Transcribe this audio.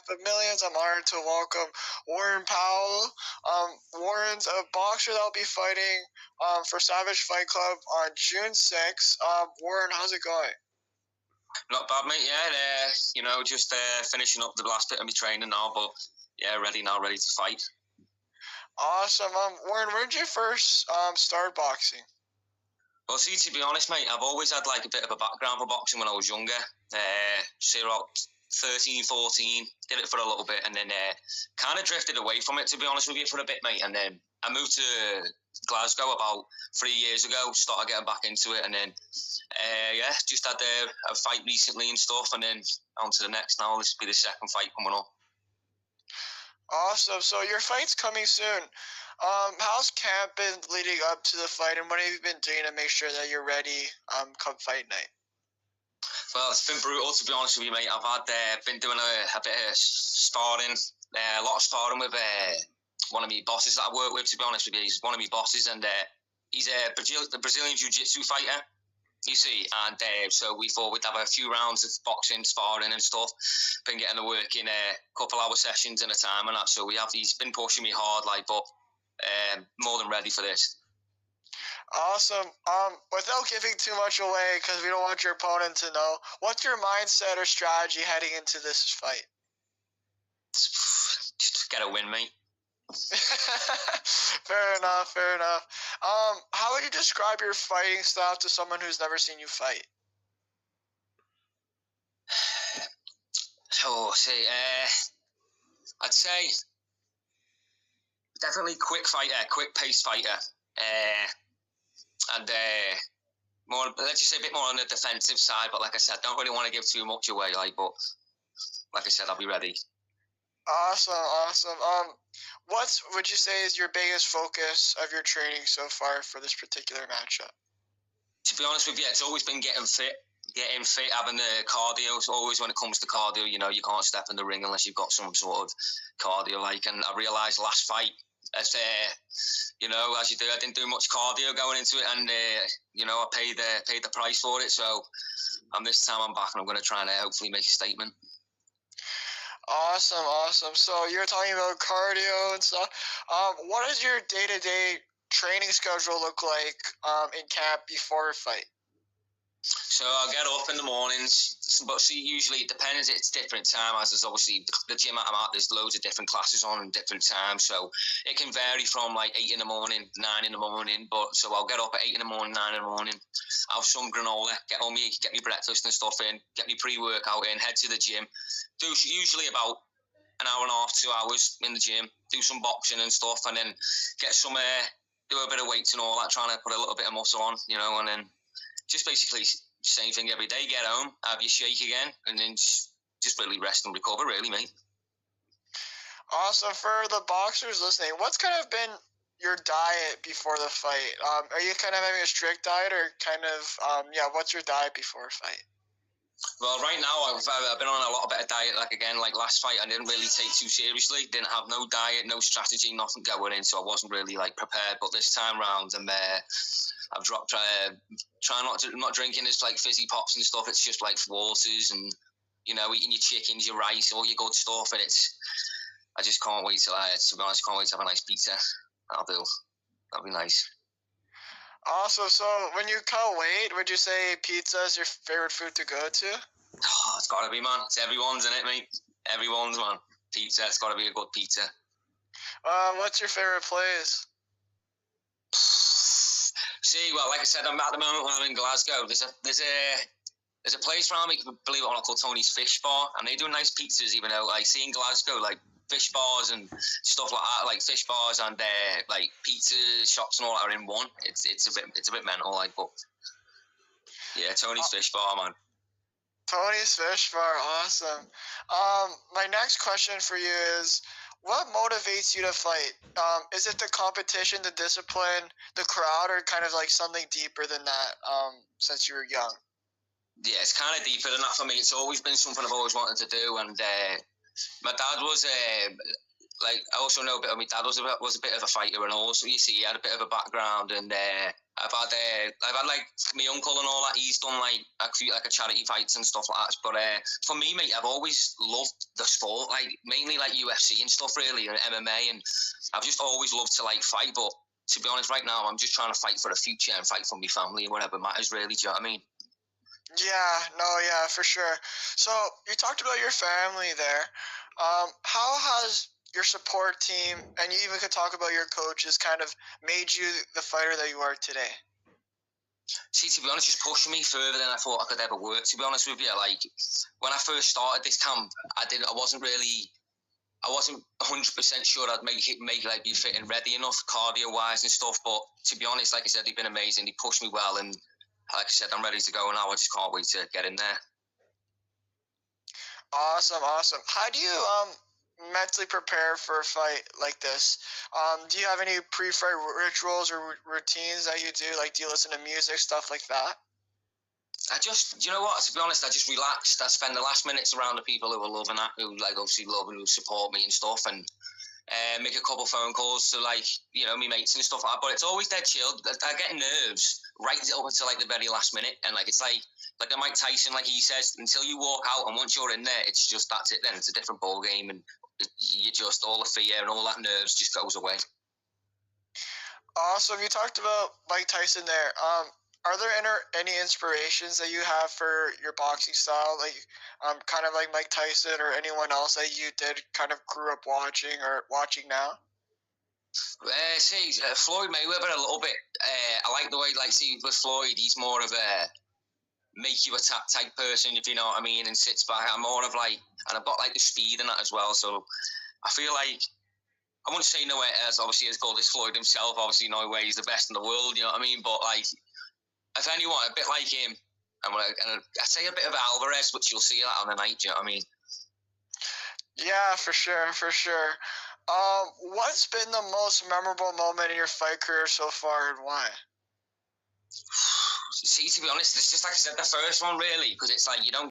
of Millions. I'm honored to welcome Warren Powell. Warren's a boxer that will be fighting for Savage Fight Club on June 6th. Warren, how's it going? Not bad, mate. Yeah, just finishing up the last bit of my training now, but yeah, ready to fight. Awesome. Warren, where did you first start boxing? Well, see, to be honest, mate, I've always had like a bit of a background for boxing when I was younger. Say about 13, 14, did it for a little bit, and then kind of drifted away from it, to be honest with you, for a bit, mate. And then I moved to Glasgow about 3 years ago, started getting back into it, and then just had a fight recently and stuff, and then on to the next now. This will be the second fight coming up. Awesome. So your fight's coming soon. How's camp been leading up to the fight, and what have you been doing to make sure that you're ready come fight night? Well, it's been brutal, to be honest with you, mate. I've been doing a bit of sparring, a lot of sparring with one of my bosses that I work with, to be honest with you. He's one of my bosses, and he's a Brazilian Jiu-Jitsu fighter, you see. And so we thought we'd have a few rounds of boxing, sparring and stuff. Been getting to work in a couple hour sessions in a time and that. So he's been pushing me hard, like, but more than ready for this. Awesome. Without giving too much away, because we don't want your opponent to know, what's your mindset or strategy heading into this fight? Just get a win, mate. Fair enough. How would you describe your fighting style to someone who's never seen you fight? I'd say definitely quick fighter, quick paced fighter, and more, let's just say a bit more on the defensive side. But like I said, don't really want to give too much away. But like I said, I'll be ready. Awesome. What would you say is your biggest focus of your training so far for this particular matchup? To be honest with you, it's always been getting fit, having the cardio. It's always, when it comes to cardio, you can't step in the ring unless you've got some sort of cardio. And I realised last fight, as you do, I didn't do much cardio going into it, and I paid the price for it. So this time I'm back, and I'm going to try and hopefully make a statement. Awesome. So you're talking about cardio and stuff. What does your day-to-day training schedule look like in camp before a fight? So I'll get up in the mornings, but see, usually it depends. It's different time, as there's obviously the gym I'm at, there's loads of different classes on and different times, so it can vary from like 8 in the morning, 9 in the morning. But so I'll get up at 8 in the morning, 9 in the morning, have some granola, get me breakfast and stuff in, get me pre-workout in, head to the gym, do usually about an hour and a half, 2 hours in the gym, do some boxing and stuff, and then get some do a bit of weights and all that, trying to put a little bit of muscle on, and then just basically same thing every day. Get home, have your shake again, and then just really rest and recover, really, mate. Awesome. For the boxers listening, what's kind of been your diet before the fight? Are you kind of having a strict diet, or kind of what's your diet before a fight? Well, right now I've been on a lot better diet. Like last fight, I didn't really take too seriously. Didn't have no diet, no strategy, nothing going in, so I wasn't really prepared. But this time round, I've dropped trying not drinking this fizzy pops and stuff. It's just waters and eating your chickens, your rice, all your good stuff. And I just can't wait to be honest, can't wait to have a nice pizza. That'll be nice. Awesome. So when you cut weight, would you say pizza is your favorite food to go to? Oh, it's gotta be, man. It's everyone's, in it, mate. Everyone's, man. Pizza. It's gotta be a good pizza. What's your favorite place? See, well, like I said, I'm at the moment when I'm in Glasgow. There's a place around me, believe it or not, called Tony's Fish Bar, and they do nice pizzas. Even though, see, in Glasgow, fish bars and stuff like that, fish bars and pizza shops and all that are in one. It's a bit mental, but yeah, Tony's Fish Bar, man. Tony's Fish Bar, awesome. My next question for you is, what motivates you to fight? Is it the competition, the discipline, the crowd, or kind of something deeper than that? Since you were young. Yeah, it's kind of deeper than that for me. It's always been something I've always wanted to do, and my dad was I also know a bit of my dad was a bit of a fighter, and also, you see, he had a bit of a background, and I've had like my uncle and all that. He's done like a charity fights and stuff like that. But for me, mate, I've always loved the sport, like mainly like UFC and stuff, really, and MMA, and I've just always loved to like fight. But to be honest, right now, I'm just trying to fight for the future and fight for my family and whatever matters, really. Do you know what I mean? Yeah, no, yeah, for sure. So you talked about your family there. How has your support team, and you even could talk about your coaches, kind of made you the fighter that you are today? See, to be honest, just pushing me further than I thought I could ever work. To be honest with you, like when I first started this camp, I wasn't 100% sure I'd make like be fit and ready enough cardio wise and stuff. But to be honest, like I said, they've been amazing. They pushed me well, and like I said, I'm ready to go now. I just can't wait to get in there. Awesome, awesome. How do you mentally prepare for a fight like this? Do you have any pre-fight rituals or routines that you do? Like, do you listen to music, stuff like that? You know what? To be honest, I just relaxed. I spend the last minutes around the people who are loving that, who like obviously love and who support me and stuff, and make a couple phone calls to like me mates and stuff like that. But it's always dead chill. I get nerves right up until like the very last minute, and like it's like the Mike Tyson, like he says, until you walk out and once you're in there, it's just that's it. Then it's a different ball game, and you just all the fear and all that nerves just goes away. Awesome. You talked about Mike Tyson there. Are there any inspirations that you have for your boxing style, like kind of like Mike Tyson or anyone else that you did kind of grew up watching or watching now? Floyd Mayweather a little bit. I like the way, with Floyd, he's more of a make you attack type person, if you know what I mean, and sits back. I'm more of like, and I've got like the speed in that as well. So I feel like I wouldn't say no way as obviously as good as Floyd himself. Obviously, no way he's the best in the world. You know what I mean? But like, if anyone, a bit like him, and I say a bit of Alvarez, which you'll see that on the night. Do you know what I mean? Yeah, for sure, for sure. What's been the most memorable moment in your fight career so far, and why? See, to be honest, it's just like I said, the first one really, because it's like you don't